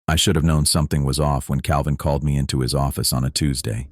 I should have known something was off when Calvin called me into his office on a Tuesday.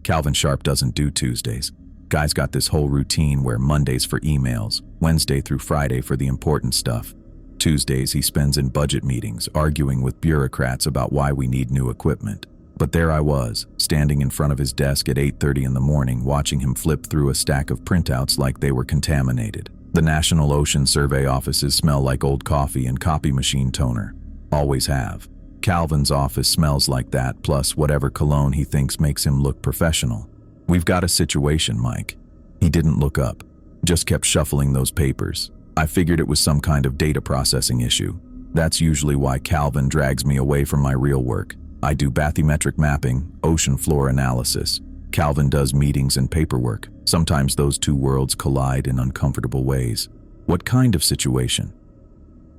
Calvin Sharp doesn't do Tuesdays. Guy's got this whole routine where Mondays for emails, Wednesday through Friday for the important stuff. Tuesdays he spends in budget meetings, arguing with bureaucrats about why we need new equipment. But there I was, standing in front of his desk at 8:30 in the morning, watching him flip through a stack of printouts like they were contaminated. The National Ocean Survey offices smell like old coffee and copy machine toner. Always have. Calvin's office smells like that, plus whatever cologne he thinks makes him look professional. We've got a situation, Mike. He didn't look up, just kept shuffling those papers. I figured it was some kind of data processing issue. That's usually why Calvin drags me away from my real work. I do bathymetric mapping, ocean floor analysis. Calvin does meetings and paperwork. Sometimes those two worlds collide in uncomfortable ways. What kind of situation?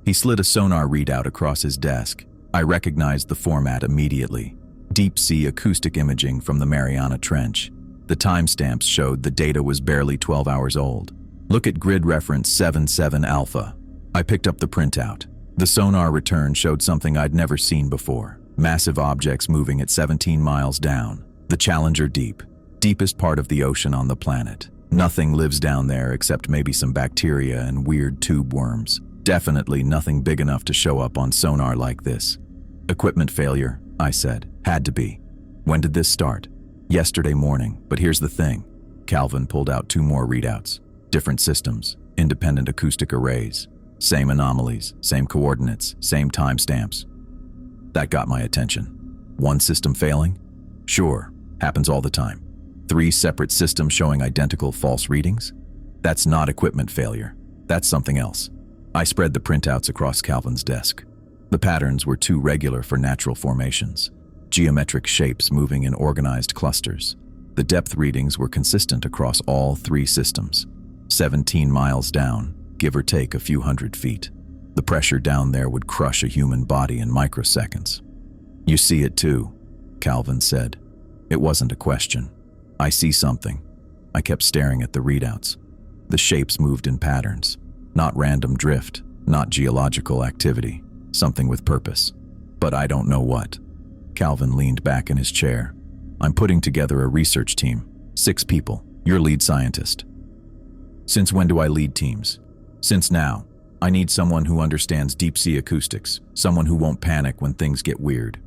He slid a sonar readout across his desk. I recognized the format immediately. Deep sea acoustic imaging from the Mariana Trench. The timestamps showed the data was barely 12 hours old. Look at grid reference 77 alpha. I picked up the printout. The sonar return showed something I'd never seen before. Massive objects moving at 17 miles down. The Challenger Deep, deepest part of the ocean on the planet. Nothing lives down there except maybe some bacteria and weird tube worms. Definitely nothing big enough to show up on sonar like this. Equipment failure, I said. Had to be. When did this start? Yesterday morning, but here's the thing. Calvin pulled out 2 more readouts. Different systems, independent acoustic arrays. Same anomalies, same coordinates, same timestamps. That got my attention. One system failing? Sure, happens all the time. 3 separate systems showing identical false readings? That's not equipment failure. That's something else. I spread the printouts across Calvin's desk. The patterns were too regular for natural formations. Geometric shapes moving in organized clusters. The depth readings were consistent across all 3 systems. 17 miles down, give or take a few hundred feet. The pressure down there would crush a human body in microseconds. You see it too, Calvin said. It wasn't a question. I see something. I kept staring at the readouts. The shapes moved in patterns. Not random drift, not geological activity, something with purpose. But I don't know what. Calvin leaned back in his chair. I'm putting together a research team. 6 people. You're lead scientist. Since when do I lead teams? Since now. I need someone who understands deep sea acoustics, someone who won't panic when things get weird.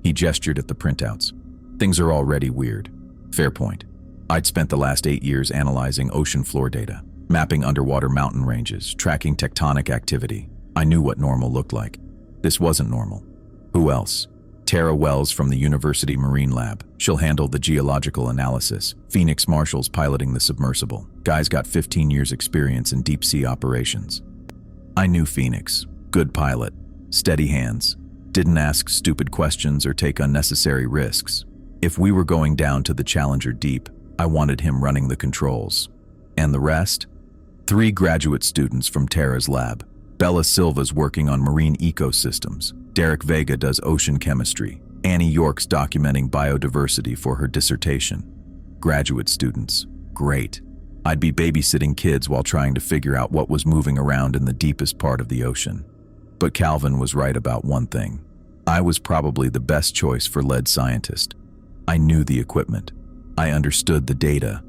He gestured at the printouts. Things are already weird. Fair point. I'd spent the last 8 years analyzing ocean floor data, mapping underwater mountain ranges, tracking tectonic activity. I knew what normal looked like. This wasn't normal. Who else? Tara Wells from the University Marine Lab. She'll handle the geological analysis. Phoenix Marshall's piloting the submersible. Guy's got 15 years experience in deep sea operations. I knew Phoenix. Good pilot. Steady hands. Didn't ask stupid questions or take unnecessary risks. If we were going down to the Challenger Deep, I wanted him running the controls. And the rest? 3 graduate students from Tara's lab. Bella Silva's working on marine ecosystems. Derek Vega does ocean chemistry. Annie York's documenting biodiversity for her dissertation. Graduate students. Great. I'd be babysitting kids while trying to figure out what was moving around in the deepest part of the ocean. But Calvin was right about one thing. I was probably the best choice for lead scientist. I knew the equipment. I understood the data.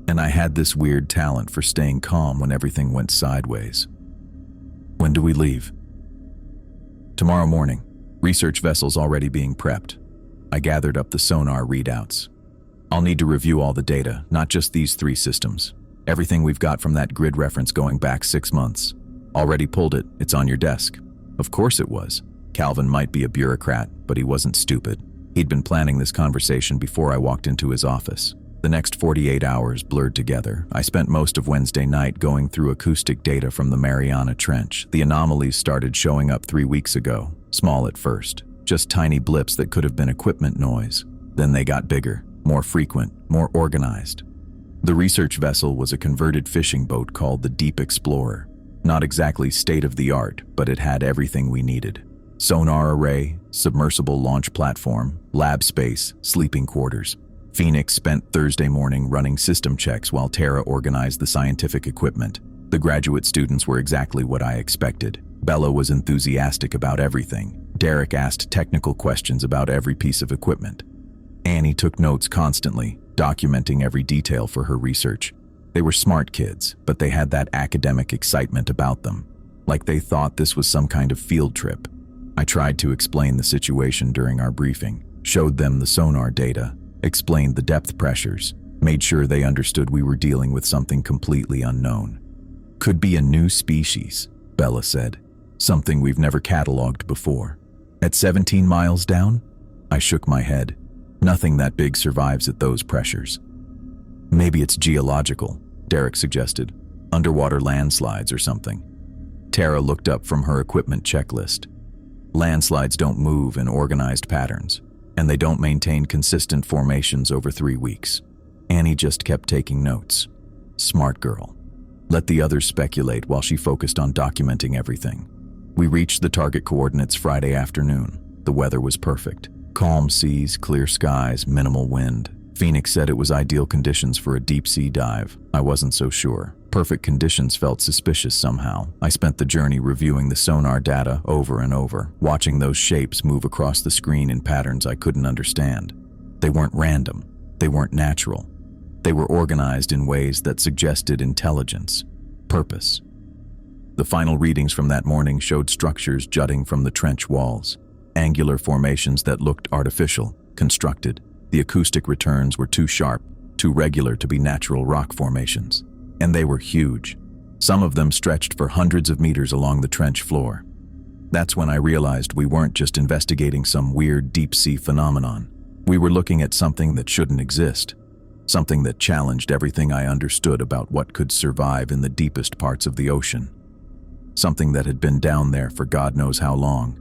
And I had this weird talent for staying calm when everything went sideways. When do we leave? Tomorrow morning. Research vessels already being prepped. I gathered up the sonar readouts. I'll need to review all the data, not just these 3 systems. Everything we've got from that grid reference going back 6 months. Already pulled it, it's on your desk. Of course it was. Calvin might be a bureaucrat, but he wasn't stupid. He'd been planning this conversation before I walked into his office. The next 48 hours blurred together. I spent most of Wednesday night going through acoustic data from the Mariana Trench. The anomalies started showing up 3 weeks ago. Small at first. Just tiny blips that could have been equipment noise. Then they got bigger, more frequent, more organized. The research vessel was a converted fishing boat called the Deep Explorer. Not exactly state-of-the-art, but it had everything we needed. Sonar array, submersible launch platform, lab space, sleeping quarters. Phoenix spent Thursday morning running system checks while Tara organized the scientific equipment. The graduate students were exactly what I expected. Bella was enthusiastic about everything. Derek asked technical questions about every piece of equipment. Annie took notes constantly, documenting every detail for her research. They were smart kids, but they had that academic excitement about them, like they thought this was some kind of field trip. I tried to explain the situation during our briefing, showed them the sonar data, explained the depth pressures, made sure they understood we were dealing with something completely unknown. Could be a new species, Bella said. Something we've never cataloged before. At 17 miles down? I shook my head. Nothing that big survives at those pressures. Maybe it's geological, Derek suggested. Underwater landslides or something. Tara looked up from her equipment checklist. Landslides don't move in organized patterns, and they don't maintain consistent formations over 3 weeks. Annie just kept taking notes. Smart girl. Let the others speculate while she focused on documenting everything. We reached the target coordinates Friday afternoon. The weather was perfect. Calm seas, clear skies, minimal wind. Phoenix said it was ideal conditions for a deep-sea dive. I wasn't so sure. Perfect conditions felt suspicious somehow. I spent the journey reviewing the sonar data over and over, watching those shapes move across the screen in patterns I couldn't understand. They weren't random. They weren't natural. They were organized in ways that suggested intelligence, purpose. The final readings from that morning showed structures jutting from the trench walls, angular formations that looked artificial, constructed. The acoustic returns were too sharp, too regular to be natural rock formations. And they were huge. Some of them stretched for hundreds of meters along the trench floor. That's when I realized we weren't just investigating some weird deep-sea phenomenon. We were looking at something that shouldn't exist. Something that challenged everything I understood about what could survive in the deepest parts of the ocean. Something that had been down there for God knows how long,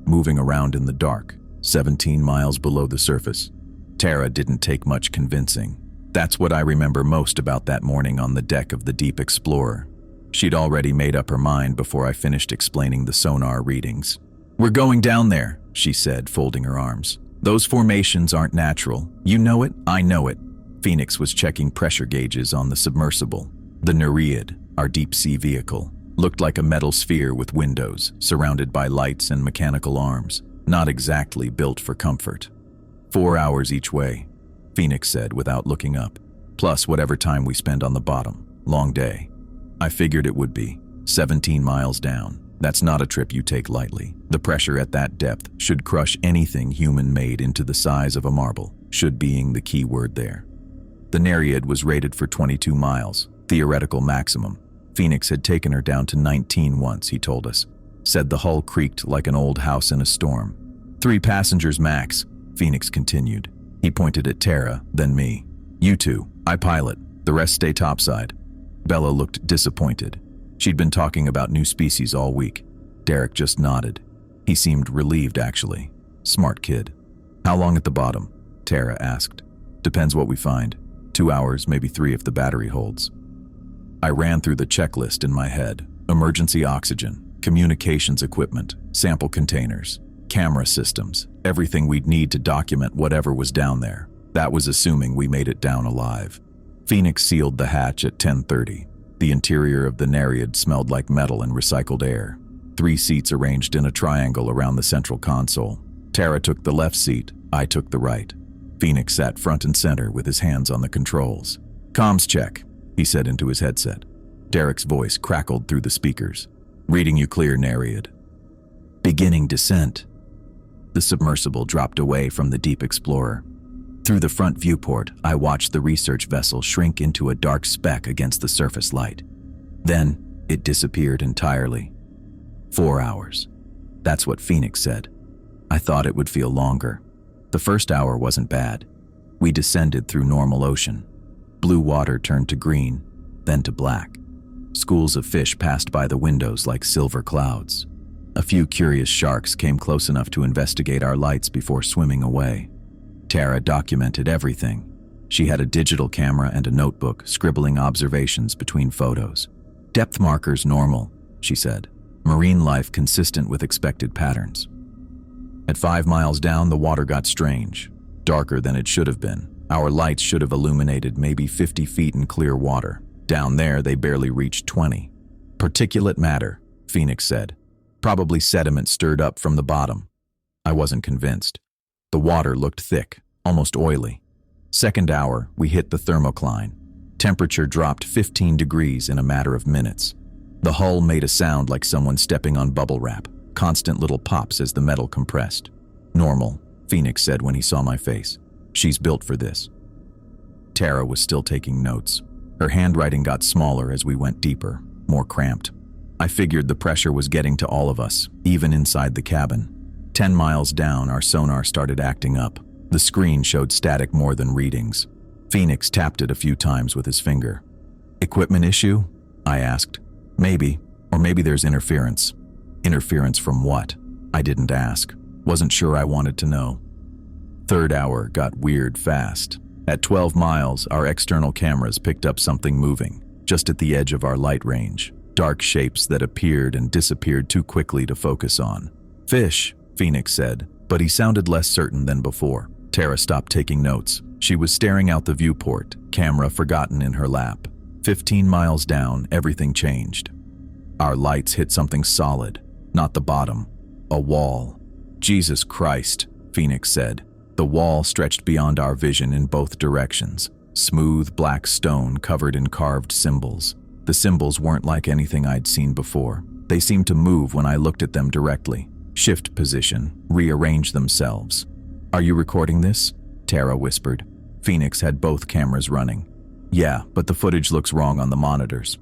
moving around in the dark, 17 miles below the surface. Tara didn't take much convincing. That's what I remember most about that morning on the deck of the Deep Explorer. She'd already made up her mind before I finished explaining the sonar readings. "We're going down there," she said, folding her arms. "Those formations aren't natural. You know it, I know it." Phoenix was checking pressure gauges on the submersible. The Nereid, our deep-sea vehicle, looked like a metal sphere with windows, surrounded by lights and mechanical arms, not exactly built for comfort. 4 hours each way, Phoenix said without looking up, plus whatever time we spend on the bottom. Long day. I figured it would be. 17 miles down. That's not a trip you take lightly. The pressure at that depth should crush anything human-made into the size of a marble, should being the key word there. The Nereid was rated for 22 miles, theoretical maximum. Phoenix had taken her down to 19 once, he told us. Said the hull creaked like an old house in a storm. 3 passengers max, Phoenix continued. He pointed at Tara, then me. "You two, I pilot. The rest stay topside." Bella looked disappointed. She'd been talking about new species all week. Derek just nodded. He seemed relieved, actually. Smart kid. "How long at the bottom?" Tara asked. "Depends what we find. 2 hours, maybe 3 if the battery holds." I ran through the checklist in my head. Emergency oxygen, communications equipment, sample containers, camera systems, everything we'd need to document whatever was down there. That was assuming we made it down alive. Phoenix sealed the hatch at 10:30. The interior of the Nereid smelled like metal and recycled air. 3 seats arranged in a triangle around the central console. Tara took the left seat, I took the right. Phoenix sat front and center with his hands on the controls. "Comms check," he said into his headset. Derek's voice crackled through the speakers. "Reading you clear, Nereid." "Beginning descent." The submersible dropped away from the Deep Explorer. Through the front viewport, I watched the research vessel shrink into a dark speck against the surface light. Then, it disappeared entirely. 4 hours. That's what Phoenix said. I thought it would feel longer. The first hour wasn't bad. We descended through normal ocean. Blue water turned to green, then to black. Schools of fish passed by the windows like silver clouds. A few curious sharks came close enough to investigate our lights before swimming away. Tara documented everything. She had a digital camera and a notebook, scribbling observations between photos. "Depth markers normal," she said. "Marine life consistent with expected patterns." At 5 miles down, the water got strange, darker than it should have been. Our lights should have illuminated maybe 50 feet in clear water. Down there, they barely reached 20. "Particulate matter," Phoenix said. "Probably sediment stirred up from the bottom. I wasn't convinced. The water looked thick, almost oily. Second hour, we hit the thermocline. Temperature dropped 15 degrees in a matter of minutes. The hull made a sound like someone stepping on bubble wrap, constant little pops as the metal compressed. Normal, Phoenix said when he saw my face. She's built for this. Tara was still taking notes. Her handwriting got smaller as we went deeper, more cramped. I figured the pressure was getting to all of us, even inside the cabin. 10 miles down, our sonar started acting up. The screen showed static more than readings. Phoenix tapped it a few times with his finger. Equipment issue? I asked. Maybe, or maybe there's interference. Interference from what? I didn't ask. Wasn't sure I wanted to know. Third hour got weird fast. At 12 miles, our external cameras picked up something moving, just at the edge of our light range. Dark shapes that appeared and disappeared too quickly to focus on. Fish, Phoenix said, but he sounded less certain than before. Tara stopped taking notes. She was staring out the viewport, camera forgotten in her lap. 15 miles down, everything changed. Our lights hit something solid, not the bottom. A wall. Jesus Christ, Phoenix said. The wall stretched beyond our vision in both directions. Smooth black stone covered in carved symbols. The symbols weren't like anything I'd seen before. They seemed to move when I looked at them directly. Shift position, rearrange themselves. Are you recording this? Tara whispered. Phoenix had both cameras running. Yeah, but the footage looks wrong on the monitors.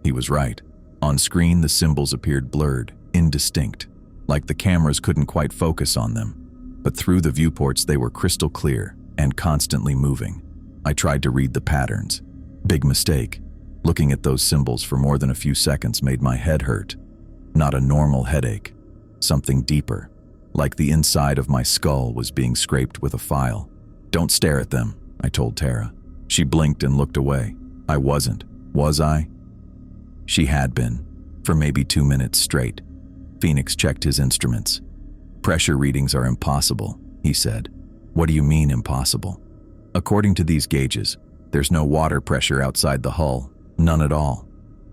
He was right. On screen, the symbols appeared blurred, indistinct, like the cameras couldn't quite focus on them. But through the viewports, they were crystal clear and constantly moving. I tried to read the patterns. Big mistake. Looking at those symbols for more than a few seconds made my head hurt. Not a normal headache. Something deeper, like the inside of my skull was being scraped with a file. Don't stare at them, I told Tara. She blinked and looked away. I wasn't. Was I? She had been, for maybe 2 minutes straight. Phoenix checked his instruments. Pressure readings are impossible, he said. What do you mean impossible? According to these gauges, there's no water pressure outside the hull. None at all.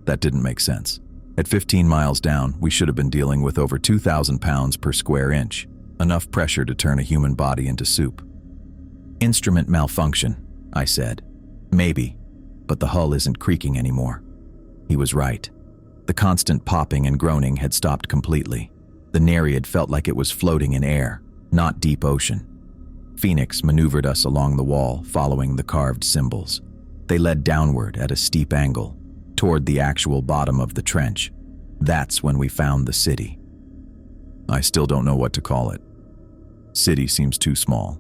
That didn't make sense. At 15 miles down, we should have been dealing with over 2,000 pounds per square inch. Enough pressure to turn a human body into soup. Instrument malfunction, I said. Maybe, but the hull isn't creaking anymore. He was right. The constant popping and groaning had stopped completely. The Nereid felt like it was floating in air, not deep ocean. Phoenix maneuvered us along the wall, following the carved symbols. They led downward at a steep angle, toward the actual bottom of the trench. That's when we found the city. I still don't know what to call it. City seems too small.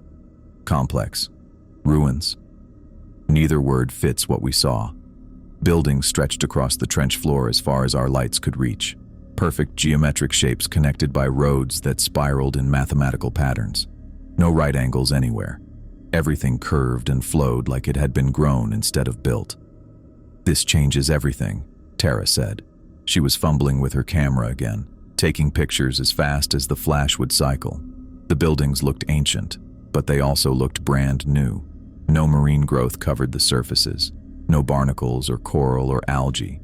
Complex. Ruins. Neither word fits what we saw. Buildings stretched across the trench floor as far as our lights could reach. Perfect geometric shapes connected by roads that spiraled in mathematical patterns. No right angles anywhere. Everything curved and flowed like it had been grown instead of built. This changes everything, Tara said. She was fumbling with her camera again, taking pictures as fast as the flash would cycle. The buildings looked ancient, but they also looked brand new. No marine growth covered the surfaces. No barnacles or coral or algae.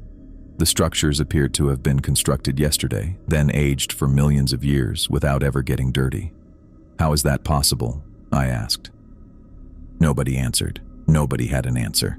The structures appeared to have been constructed yesterday, then aged for millions of years without ever getting dirty. How is that possible? I asked. Nobody answered. Nobody had an answer.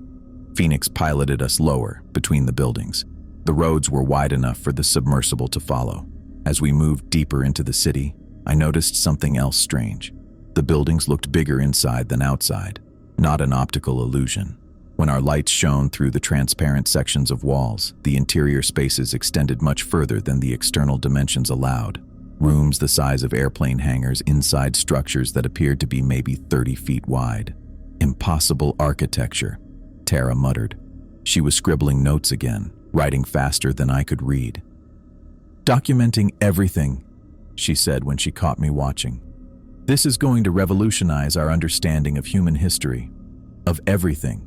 Phoenix piloted us lower, between the buildings. The roads were wide enough for the submersible to follow. As we moved deeper into the city, I noticed something else strange. The buildings looked bigger inside than outside, not an optical illusion. When our lights shone through the transparent sections of walls, the interior spaces extended much further than the external dimensions allowed. Rooms the size of airplane hangars inside structures that appeared to be maybe 30 feet wide. Impossible architecture, Tara muttered. She was scribbling notes again, writing faster than I could read. Documenting everything, she said when she caught me watching. This is going to revolutionize our understanding of human history. Of everything.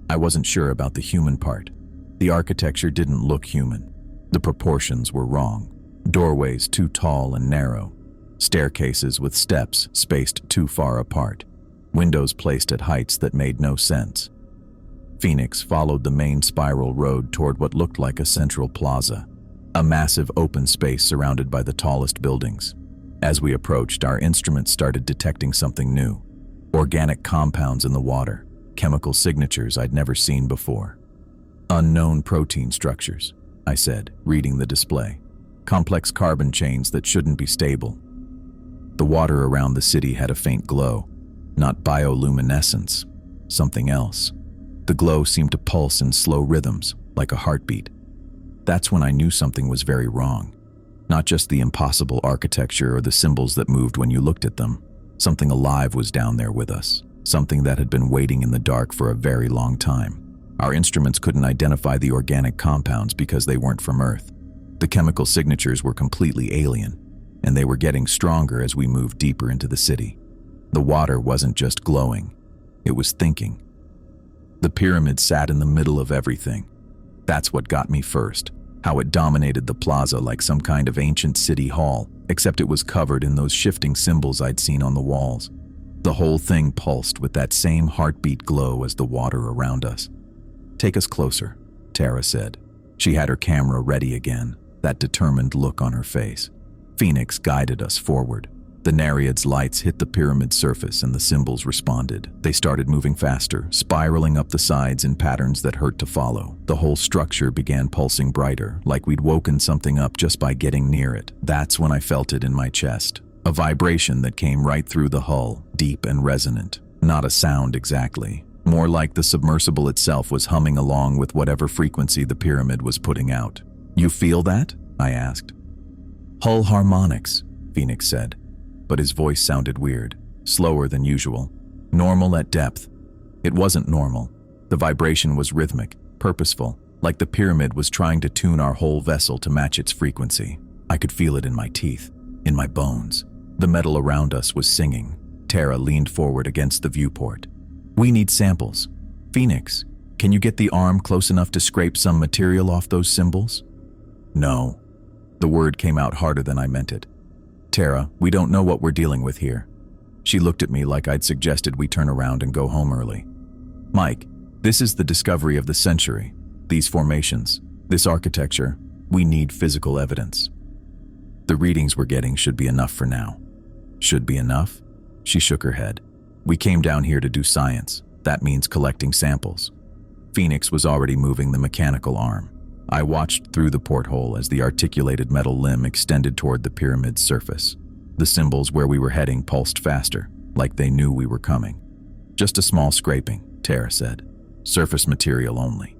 I wasn't sure about the human part. The architecture didn't look human. The proportions were wrong. Doorways too tall and narrow. Staircases with steps spaced too far apart. Windows placed at heights that made no sense. Phoenix followed the main spiral road toward what looked like a central plaza. A massive open space surrounded by the tallest buildings. As we approached, our instruments started detecting something new. Organic compounds in the water, chemical signatures I'd never seen before. Unknown protein structures, I said, reading the display. Complex carbon chains that shouldn't be stable. The water around the city had a faint glow, not bioluminescence, something else. The glow seemed to pulse in slow rhythms, like a heartbeat. That's when I knew something was very wrong. Not just the impossible architecture or the symbols that moved when you looked at them. Something alive was down there with us, something that had been waiting in the dark for a very long time. Our instruments couldn't identify the organic compounds because they weren't from Earth. The chemical signatures were completely alien, and they were getting stronger as we moved deeper into the city. The water wasn't just glowing, it was thinking. The pyramid sat in the middle of everything. That's what got me first, how it dominated the plaza like some kind of ancient city hall, except it was covered in those shifting symbols I'd seen on the walls. The whole thing pulsed with that same heartbeat glow as the water around us. "Take us closer," Tara said. She had her camera ready again, that determined look on her face. Phoenix guided us forward. The Nereid's lights hit the pyramid surface and the symbols responded. They started moving faster, spiraling up the sides in patterns that hurt to follow. The whole structure began pulsing brighter, like we'd woken something up just by getting near it. That's when I felt it in my chest. A vibration that came right through the hull, deep and resonant. Not a sound exactly. More like the submersible itself was humming along with whatever frequency the pyramid was putting out. "You feel that?" I asked. "Hull harmonics," Phoenix said. But his voice sounded weird, slower than usual. Normal at depth. It wasn't normal. The vibration was rhythmic, purposeful, like the pyramid was trying to tune our whole vessel to match its frequency. I could feel it in my teeth, in my bones. The metal around us was singing. Tara leaned forward against the viewport. "We need samples. Phoenix, can you get the arm close enough to scrape some material off those symbols?" "No." The word came out harder than I meant it. "Tara, we don't know what we're dealing with here." She looked at me like I'd suggested we turn around and go home early. "Mike, this is the discovery of the century. These formations, this architecture, we need physical evidence. The readings we're getting should be enough for now." "Should be enough?" She shook her head. "We came down here to do science. That means collecting samples." Phoenix was already moving the mechanical arm. I watched through the porthole as the articulated metal limb extended toward the pyramid's surface. The symbols where we were heading pulsed faster, like they knew we were coming. "Just a small scraping," Tara said. "Surface material only."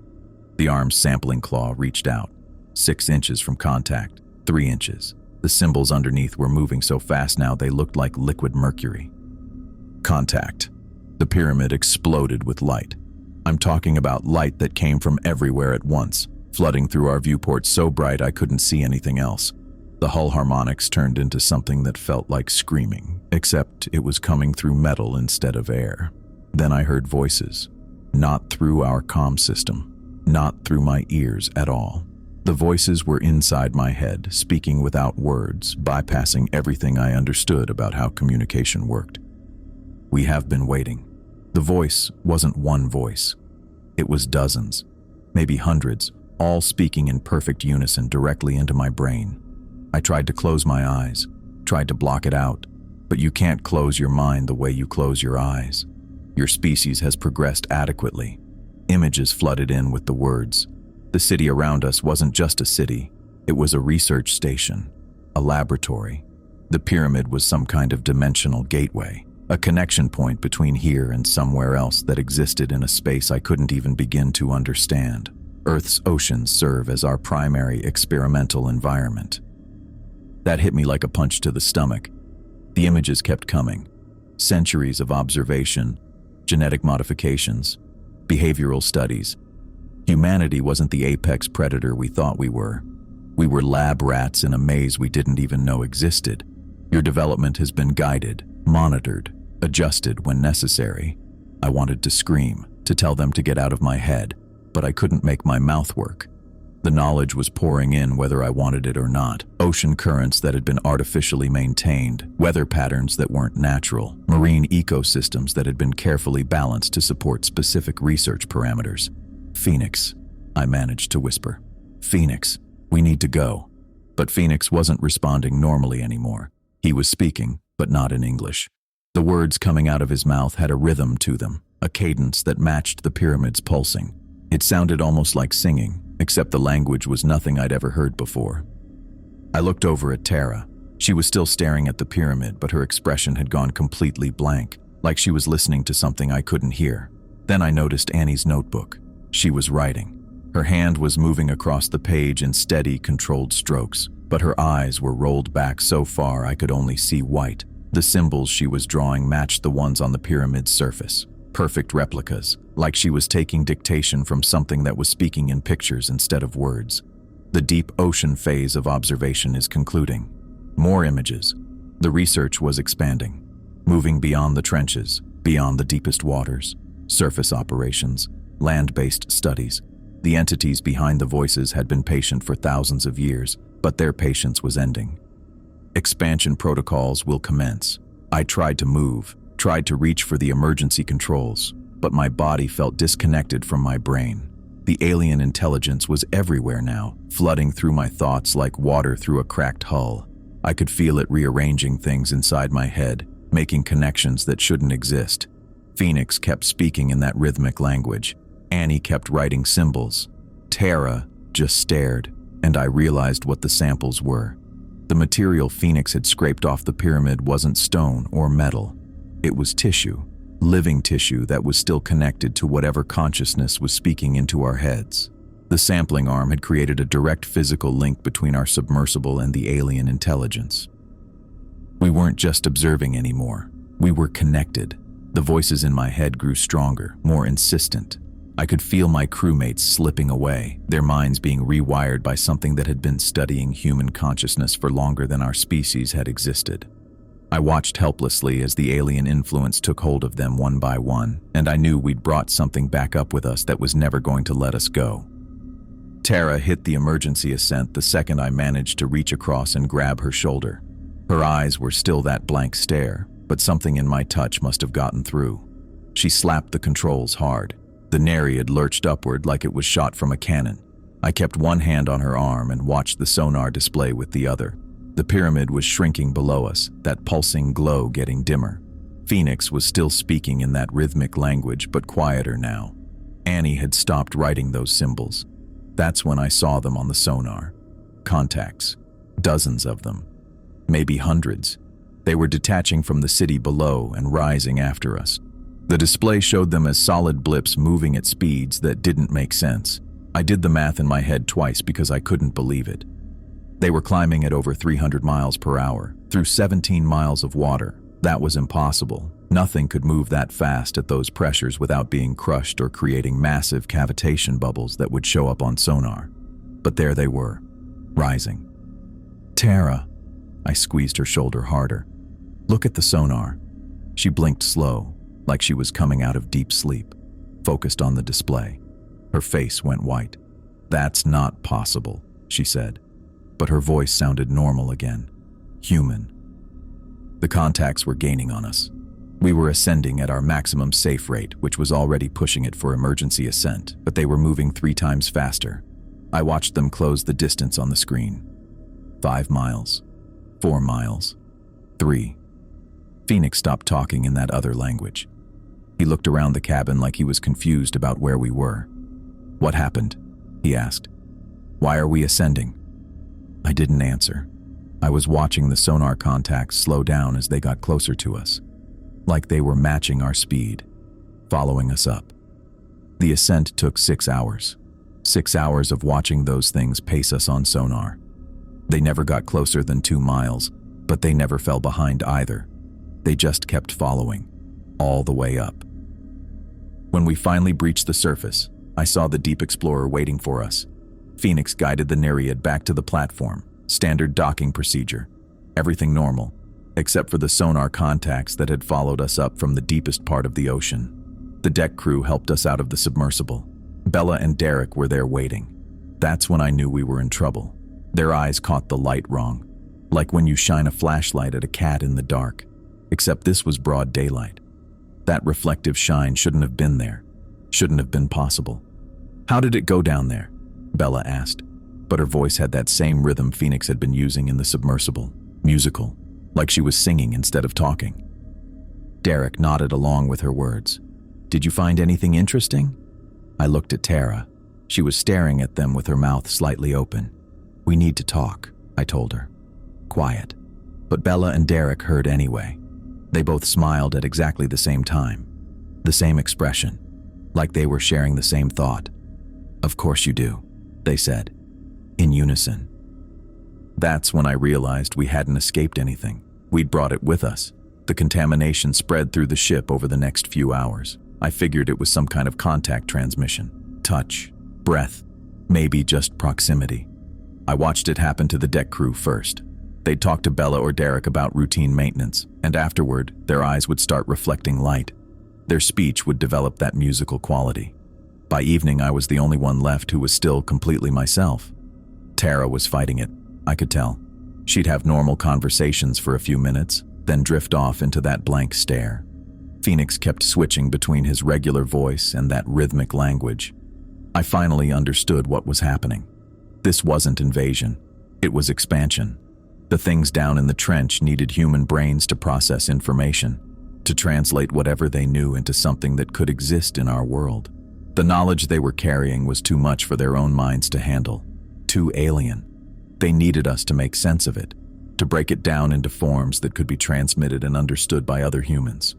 The arm's sampling claw reached out. 6 inches from contact, 3 inches. The symbols underneath were moving so fast now they looked like liquid mercury. Contact. The pyramid exploded with light. I'm talking about light that came from everywhere at once, flooding through our viewport so bright I couldn't see anything else. The hull harmonics turned into something that felt like screaming, except it was coming through metal instead of air. Then I heard voices, not through our comm system, not through my ears at all. The voices were inside my head, speaking without words, bypassing everything I understood about how communication worked. "We have been waiting." The voice wasn't one voice. It was dozens, maybe hundreds, all speaking in perfect unison directly into my brain. I tried to close my eyes, tried to block it out, but you can't close your mind the way you close your eyes. Your species has progressed adequately. Images flooded in with the words. The city around us wasn't just a city, it was a research station, a laboratory. The pyramid was some kind of dimensional gateway, a connection point between here and somewhere else that existed in a space I couldn't even begin to understand. Earth's oceans serve as our primary experimental environment. That hit me like a punch to the stomach. The images kept coming. Centuries of observation, genetic modifications, behavioral studies. Humanity wasn't the apex predator we thought we were. We were lab rats in a maze we didn't even know existed. Your development has been guided, monitored, adjusted when necessary. I wanted to scream, to tell them to get out of my head, but I couldn't make my mouth work. The knowledge was pouring in whether I wanted it or not. Ocean currents that had been artificially maintained, weather patterns that weren't natural, marine ecosystems that had been carefully balanced to support specific research parameters. "Phoenix," I managed to whisper. "Phoenix, we need to go." But Phoenix wasn't responding normally anymore. He was speaking, but not in English. The words coming out of his mouth had a rhythm to them, a cadence that matched the pyramid's pulsing. It sounded almost like singing, except the language was nothing I'd ever heard before. I looked over at Tara. She was still staring at the pyramid, but her expression had gone completely blank, like she was listening to something I couldn't hear. Then I noticed Annie's notebook. She was writing. Her hand was moving across the page in steady, controlled strokes, but her eyes were rolled back so far I could only see white. The symbols she was drawing matched the ones on the pyramid's surface. Perfect replicas, like she was taking dictation from something that was speaking in pictures instead of words. The deep ocean phase of observation is concluding. More images. The research was expanding, moving beyond the trenches, beyond the deepest waters, surface operations, land-based studies. The entities behind the voices had been patient for thousands of years, but their patience was ending. Expansion protocols will commence. I tried to move, tried to reach for the emergency controls, but my body felt disconnected from my brain. The alien intelligence was everywhere now, flooding through my thoughts like water through a cracked hull. I could feel it rearranging things inside my head, making connections that shouldn't exist. Phoenix kept speaking in that rhythmic language. Annie kept writing symbols. Tara just stared, and I realized what the samples were. The material Phoenix had scraped off the pyramid wasn't stone or metal. It was tissue, living tissue that was still connected to whatever consciousness was speaking into our heads. The sampling arm had created a direct physical link between our submersible and the alien intelligence. We weren't just observing anymore. We were connected. The voices in my head grew stronger, more insistent. I could feel my crewmates slipping away, their minds being rewired by something that had been studying human consciousness for longer than our species had existed. I watched helplessly as the alien influence took hold of them one by one, and I knew we'd brought something back up with us that was never going to let us go. Tara hit the emergency ascent the second I managed to reach across and grab her shoulder. Her eyes were still that blank stare, but something in my touch must have gotten through. She slapped the controls hard. The Nereid lurched upward like it was shot from a cannon. I kept one hand on her arm and watched the sonar display with the other. The pyramid was shrinking below us, that pulsing glow getting dimmer. Phoenix was still speaking in that rhythmic language, but quieter now. Annie had stopped writing those symbols. That's when I saw them on the sonar. Contacts. Dozens of them. Maybe hundreds. They were detaching from the city below and rising after us. The display showed them as solid blips moving at speeds that didn't make sense. I did the math in my head twice because I couldn't believe it. They were climbing at over 300 miles per hour, through 17 miles of water. That was impossible. Nothing could move that fast at those pressures without being crushed or creating massive cavitation bubbles that would show up on sonar. But there they were, rising. Tara, I squeezed her shoulder harder. Look at the sonar. She blinked slow, like she was coming out of deep sleep, focused on the display. Her face went white. That's not possible, she said. But her voice sounded normal again. Human. The contacts were gaining on us. We were ascending at our maximum safe rate, which was already pushing it for emergency ascent, but they were moving 3 times faster. I watched them close the distance on the screen. 5 miles. 4 miles. 3. Phoenix stopped talking in that other language. He looked around the cabin like he was confused about where we were. What happened? He asked. Why are we ascending? I didn't answer. I was watching the sonar contacts slow down as they got closer to us, like they were matching our speed, following us up. The ascent took 6 hours. 6 hours of watching those things pace us on sonar. They never got closer than 2 miles, but they never fell behind either. They just kept following, all the way up. When we finally breached the surface, I saw the Deep Explorer waiting for us. Phoenix guided the Nereid back to the platform, standard docking procedure. Everything normal, except for the sonar contacts that had followed us up from the deepest part of the ocean. The deck crew helped us out of the submersible. Bella and Derek were there waiting. That's when I knew we were in trouble. Their eyes caught the light wrong, like when you shine a flashlight at a cat in the dark, except this was broad daylight. That reflective shine shouldn't have been there, shouldn't have been possible. How did it go down there? Bella asked, but her voice had that same rhythm Phoenix had been using in the submersible, musical. like she was singing instead of talking. Derek nodded along with her words. "Did you find anything interesting?" I looked at Tara. She was staring at them with her mouth slightly open. "We need to talk," I told her. Quiet. But Bella and Derek heard anyway. They both smiled at exactly the same time. The same expression, like they were sharing the same thought. "Of course you do," they said, in unison. That's when I realized we hadn't escaped anything. We'd brought it with us. The contamination spread through the ship over the next few hours. I figured it was some kind of contact transmission. Touch, breath, maybe just proximity. I watched it happen to the deck crew first. They'd talk to Bella or Derek about routine maintenance, and afterward, their eyes would start reflecting light. Their speech would develop that musical quality. By evening, I was the only one left who was still completely myself. Tara was fighting it, I could tell. She'd have normal conversations for a few minutes, then drift off into that blank stare. Phoenix kept switching between his regular voice and that rhythmic language. I finally understood what was happening. This wasn't invasion. It was expansion. The things down in the trench needed human brains to process information, to translate whatever they knew into something that could exist in our world. The knowledge they were carrying was too much for their own minds to handle. Too alien. They needed us to make sense of it, to break it down into forms that could be transmitted and understood by other humans.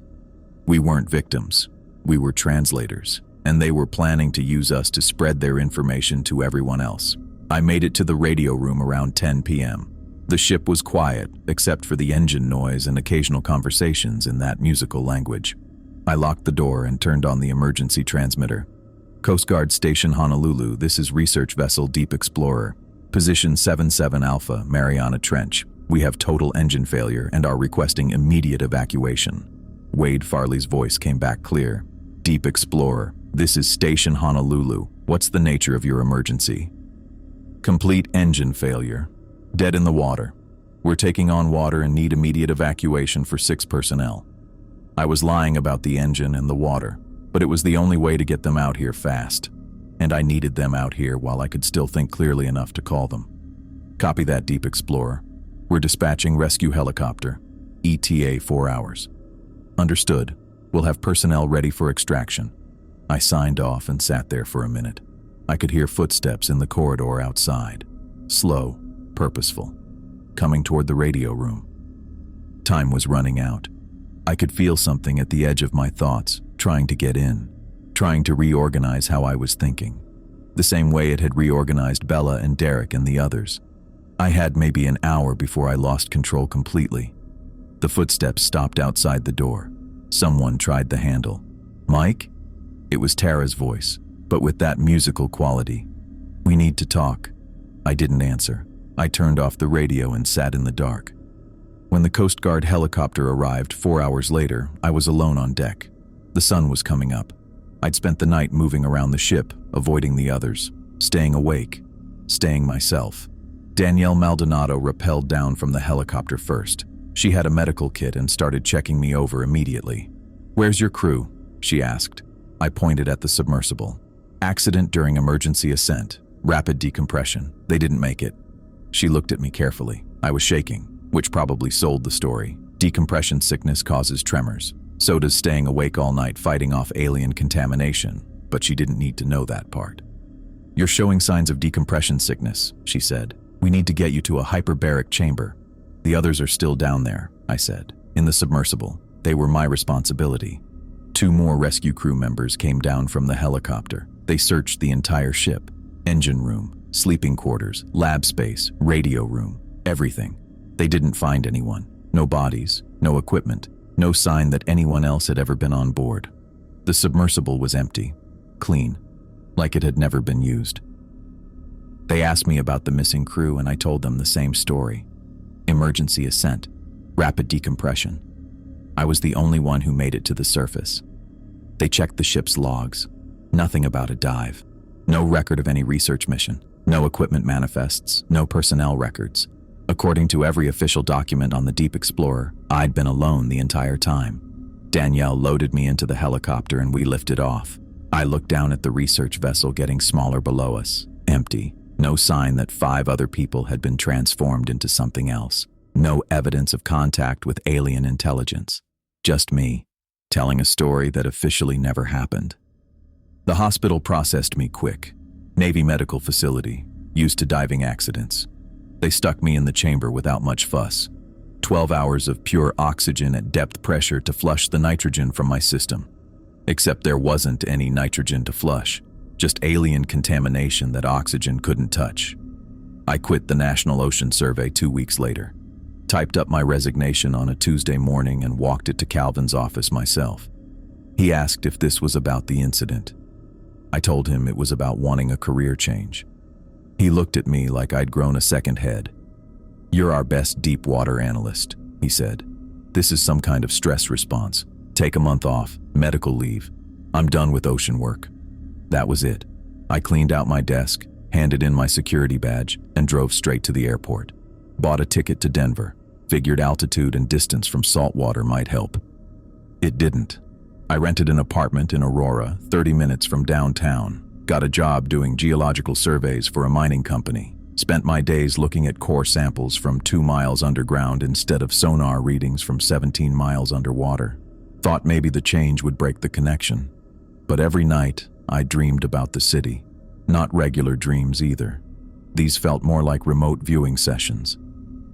We weren't victims. We were translators, and they were planning to use us to spread their information to everyone else. I made it to the radio room around 10 p.m. The ship was quiet, except for the engine noise and occasional conversations in that musical language. I locked the door and turned on the emergency transmitter. Coast Guard Station Honolulu, this is research vessel Deep Explorer. Position 77 Alpha, Mariana Trench. We have total engine failure and are requesting immediate evacuation. Wade Farley's voice came back clear. Deep Explorer, this is Station Honolulu. What's the nature of your emergency? Complete engine failure. Dead in the water. We're taking on water and need immediate evacuation for 6 personnel. I was lying about the engine and the water, but it was the only way to get them out here fast. And I needed them out here while I could still think clearly enough to call them. Copy that, Deep Explorer. We're dispatching rescue helicopter. ETA 4 hours. Understood. We'll have personnel ready for extraction. I signed off and sat there for a minute. I could hear footsteps in the corridor outside. Slow, purposeful. Coming toward the radio room. Time was running out. I could feel something at the edge of my thoughts, trying to get in, trying to reorganize how I was thinking, the same way it had reorganized Bella and Derek and the others. I had maybe an hour before I lost control completely. The footsteps stopped outside the door. Someone tried the handle. "Mike?" It was Tara's voice, but with that musical quality. "We need to talk." I didn't answer. I turned off the radio and sat in the dark. When the Coast Guard helicopter arrived 4 hours later, I was alone on deck. The sun was coming up. I'd spent the night moving around the ship, avoiding the others, staying awake, staying myself. Danielle Maldonado rappelled down from the helicopter first. She had a medical kit and started checking me over immediately. "Where's your crew?" she asked. I pointed at the submersible. "Accident during emergency ascent. Rapid decompression. They didn't make it." She looked at me carefully. I was shaking, which probably sold the story. Decompression sickness causes tremors. So does staying awake all night fighting off alien contamination, but she didn't need to know that part. "You're showing signs of decompression sickness," she said. "We need to get you to a hyperbaric chamber." "The others are still down there," I said, "in the submersible. They were my responsibility." 2 more rescue crew members came down from the helicopter. They searched the entire ship. Engine room, sleeping quarters, lab space, radio room, everything. They didn't find anyone. No bodies, no equipment, no sign that anyone else had ever been on board. The submersible was empty, clean, like it had never been used. They asked me about the missing crew and I told them the same story. Emergency ascent, rapid decompression. I was the only one who made it to the surface. They checked the ship's logs. Nothing about a dive. No record of any research mission. No equipment manifests. No personnel records. According to every official document on the Deep Explorer, I'd been alone the entire time. Danielle loaded me into the helicopter and we lifted off. I looked down at the research vessel getting smaller below us. Empty. No sign that 5 other people had been transformed into something else. No evidence of contact with alien intelligence. Just me, telling a story that officially never happened. The hospital processed me quick. Navy medical facility, used to diving accidents. They stuck me in the chamber without much fuss. 12 hours of pure oxygen at depth pressure to flush the nitrogen from my system. Except there wasn't any nitrogen to flush, just alien contamination that oxygen couldn't touch. I quit the National Ocean Survey 2 weeks later, typed up my resignation on a Tuesday morning and walked it to Calvin's office myself. He asked if this was about the incident. I told him it was about wanting a career change. He looked at me like I'd grown a second head. "You're our best deep water analyst," he said. "This is some kind of stress response. Take a month off, medical leave. I'm done with ocean work." That was it. I cleaned out my desk, handed in my security badge, and drove straight to the airport. Bought a ticket to Denver, figured altitude and distance from saltwater might help. It didn't. I rented an apartment in Aurora, 30 minutes from downtown, got a job doing geological surveys for a mining company, spent my days looking at core samples from 2 miles underground instead of sonar readings from 17 miles underwater. Thought maybe the change would break the connection. But every night, I dreamed about the city. Not regular dreams either. These felt more like remote viewing sessions.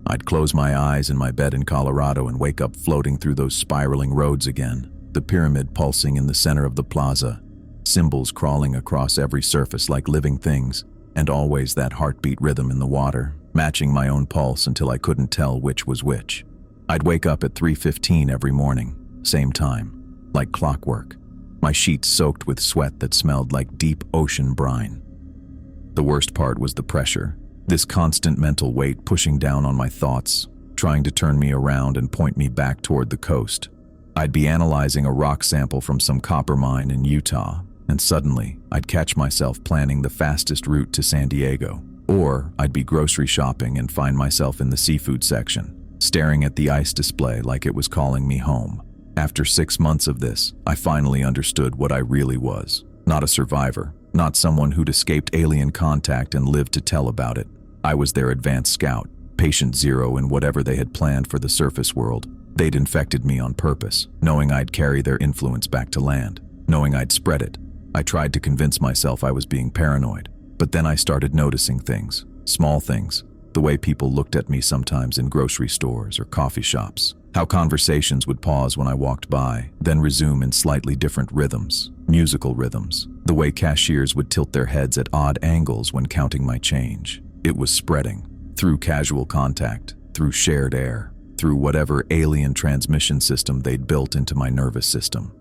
I'd close my eyes in my bed in Colorado and wake up floating through those spiraling roads again, the pyramid pulsing in the center of the plaza, symbols crawling across every surface like living things, and always that heartbeat rhythm in the water, matching my own pulse until I couldn't tell which was which. I'd wake up at 3:15 every morning, same time, like clockwork, my sheets soaked with sweat that smelled like deep ocean brine. The worst part was the pressure, this constant mental weight pushing down on my thoughts, trying to turn me around and point me back toward the coast. I'd be analyzing a rock sample from some copper mine in Utah, and suddenly I'd catch myself planning the fastest route to San Diego. Or I'd be grocery shopping and find myself in the seafood section, staring at the ice display like it was calling me home. After 6 months of this, I finally understood what I really was. Not a survivor, not someone who'd escaped alien contact and lived to tell about it. I was their advanced scout, patient zero in whatever they had planned for the surface world. They'd infected me on purpose, knowing I'd carry their influence back to land, knowing I'd spread it. I tried to convince myself I was being paranoid, but then I started noticing things, small things, the way people looked at me sometimes in grocery stores or coffee shops, how conversations would pause when I walked by, then resume in slightly different rhythms, musical rhythms, the way cashiers would tilt their heads at odd angles when counting my change. It was spreading, through casual contact, through shared air, through whatever alien transmission system they'd built into my nervous system.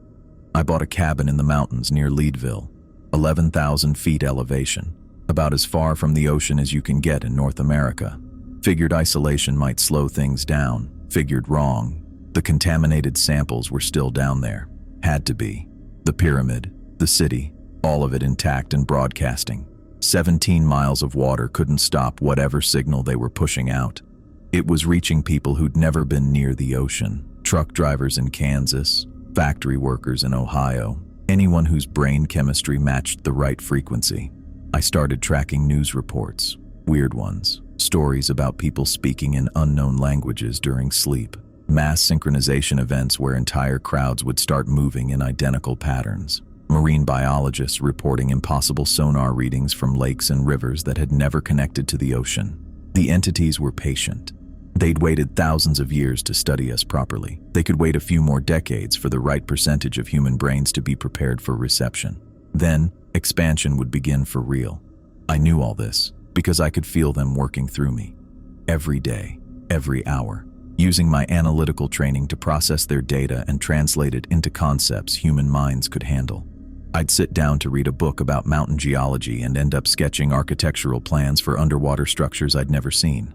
I bought a cabin in the mountains near Leadville, 11,000 feet elevation, about as far from the ocean as you can get in North America. Figured isolation might slow things down, figured wrong. The contaminated samples were still down there. Had to be. The pyramid, the city, all of it intact and broadcasting. 17 miles of water couldn't stop whatever signal they were pushing out. It was reaching people who'd never been near the ocean, truck drivers in Kansas, factory workers in Ohio, anyone whose brain chemistry matched the right frequency. I started tracking news reports, weird ones, stories about people speaking in unknown languages during sleep, mass synchronization events where entire crowds would start moving in identical patterns, marine biologists reporting impossible sonar readings from lakes and rivers that had never connected to the ocean. The entities were patient. They'd waited thousands of years to study us properly. They could wait a few more decades for the right percentage of human brains to be prepared for reception. Then, expansion would begin for real. I knew all this because I could feel them working through me. Every day, every hour, using my analytical training to process their data and translate it into concepts human minds could handle. I'd sit down to read a book about mountain geology and end up sketching architectural plans for underwater structures I'd never seen.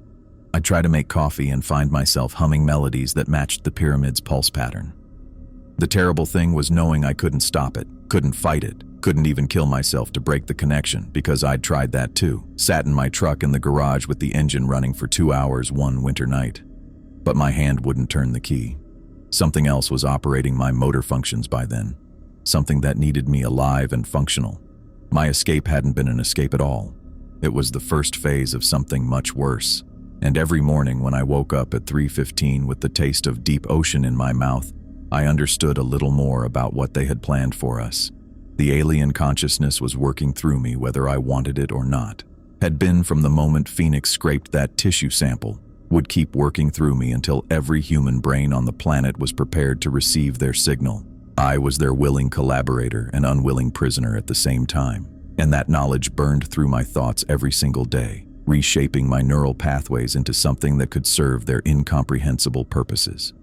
I'd try to make coffee and find myself humming melodies that matched the pyramid's pulse pattern. The terrible thing was knowing I couldn't stop it, couldn't fight it, couldn't even kill myself to break the connection because I'd tried that too. Sat in my truck in the garage with the engine running for 2 hours one winter night. But my hand wouldn't turn the key. Something else was operating my motor functions by then. Something that needed me alive and functional. My escape hadn't been an escape at all. It was the first phase of something much worse. And every morning when I woke up at 3:15 with the taste of deep ocean in my mouth, I understood a little more about what they had planned for us. The alien consciousness was working through me whether I wanted it or not. Had been from the moment Phoenix scraped that tissue sample, would keep working through me until every human brain on the planet was prepared to receive their signal. I was their willing collaborator and unwilling prisoner at the same time, and that knowledge burned through my thoughts every single day, reshaping my neural pathways into something that could serve their incomprehensible purposes.